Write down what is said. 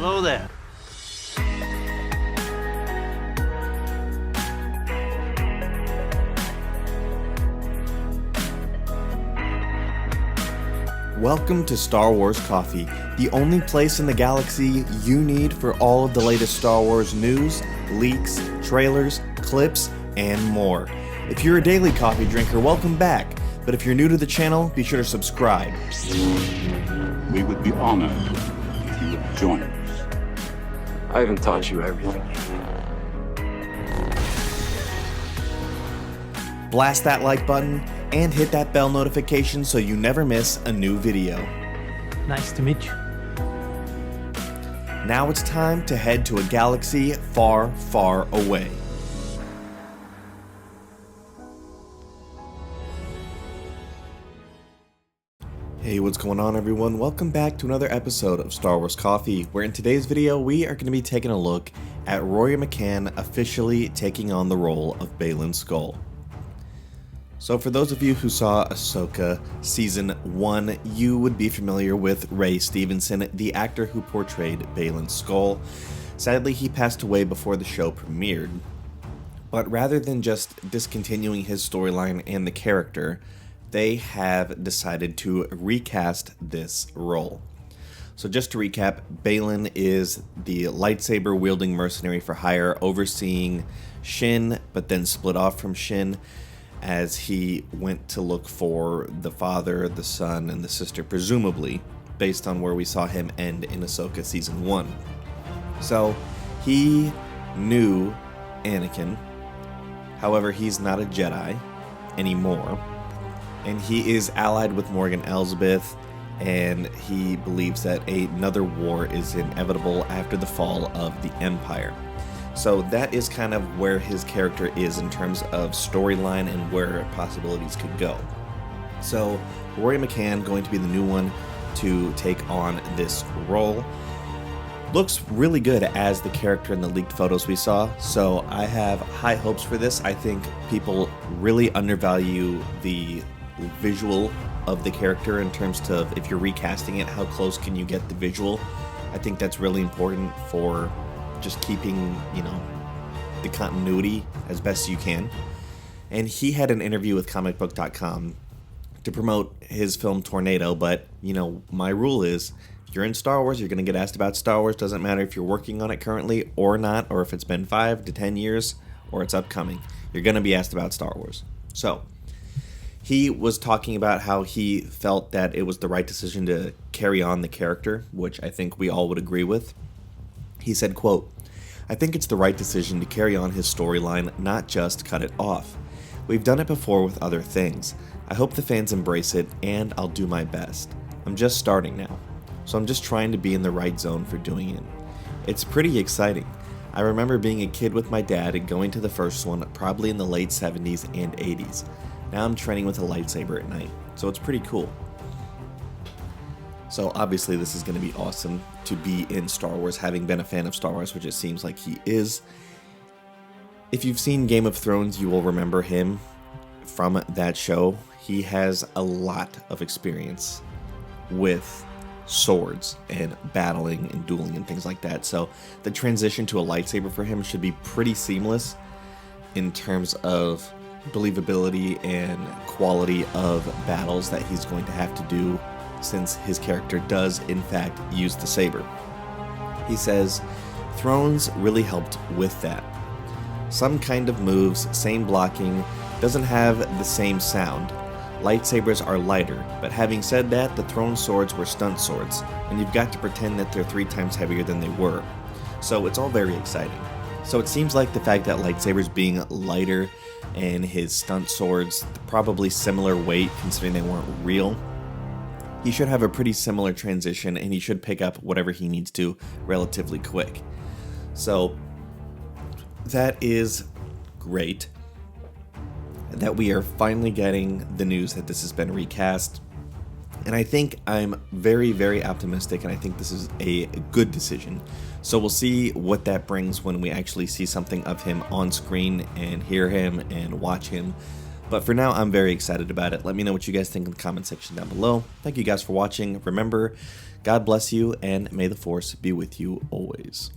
Hello there. Welcome to Star Wars Coffee, the only place in the galaxy you need for all of the latest Star Wars news, leaks, trailers, clips, and more. If you're a daily coffee drinker, welcome back. But if you're new to the channel, be sure to subscribe. We would be honored if you would join us. I haven't taught you everything. Blast that like button and hit that bell notification so you never miss a new video. Nice to meet you. Now it's time to head to a galaxy far, far away. Hey, what's going on everyone? Welcome back to another episode of Star Wars Coffee, where in today's video we are going to be taking a look at Rory McCann officially taking on the role of Baylan Skoll. So for those of you who saw Ahsoka Season 1, you would be familiar with Stevenson, the actor who portrayed Baylan Skoll. Sadly, he passed away before the show premiered. But rather than just discontinuing his storyline and the character, they have decided to recast this role. So just to recap, Baylan is the lightsaber-wielding mercenary for hire overseeing Shin, but then split off from Shin as he went to look for the father, the son, and the sister, presumably, based on where we saw him end in Ahsoka Season 1. So, he knew Anakin, however, he's not a Jedi anymore, and he is allied with Morgan Elsbeth, and he believes that another war is inevitable after the fall of the Empire. So that is kind of where his character is in terms of storyline and where possibilities could go. So Rory McCann going to be the new one to take on this role. Looks really good as the character in the leaked photos we saw, so I have high hopes for this. I think people really undervalue the visual of the character in terms of if you're recasting it, how close can you get the visual. I think that's really important for just keeping, the continuity as best you can. And he had an interview with comicbook.com to promote his film Tornado, but, my rule is, if you're in Star Wars, you're going to get asked about Star Wars. Doesn't matter if you're working on it currently or not, or if it's been 5 to 10 years, or it's upcoming. You're going to be asked about Star Wars. So, he was talking about how he felt that it was the right decision to carry on the character, which I think we all would agree with. He said, quote, "I think it's the right decision to carry on his storyline, not just cut it off. We've done it before with other things. I hope the fans embrace it, and I'll do my best. I'm just starting now, so I'm just trying to be in the right zone for doing it. It's pretty exciting. I remember being a kid with my dad and going to the first one probably in the late 70s and 80s. Now I'm training with a lightsaber at night, so it's pretty cool." So obviously this is going to be awesome to be in Star Wars, having been a fan of Star Wars, which it seems like he is. If you've seen Game of Thrones, you will remember him from that show. He has a lot of experience with swords and battling and dueling and things like that. So the transition to a lightsaber for him should be pretty seamless in terms of believability and quality of battles that he's going to have to do, since his character does, in fact, use the saber. He says, "Thrones really helped with that. Some kind of moves, same blocking, doesn't have the same sound. Lightsabers are lighter, but having said that, the Throne swords were stunt swords, and you've got to pretend that they're 3 times heavier than they were. So it's all very exciting." So it seems like the fact that lightsabers being lighter and his stunt swords probably similar weight considering they weren't real, he should have a pretty similar transition, and he should pick up whatever he needs to relatively quick. So that is great that we are finally getting the news that this has been recast. And I think I'm very, very optimistic, and I think this is a good decision. So we'll see what that brings when we actually see something of him on screen and hear him and watch him. But for now, I'm very excited about it. Let me know what you guys think in the comment section down below. Thank you guys for watching. Remember, God bless you, and may the Force be with you always.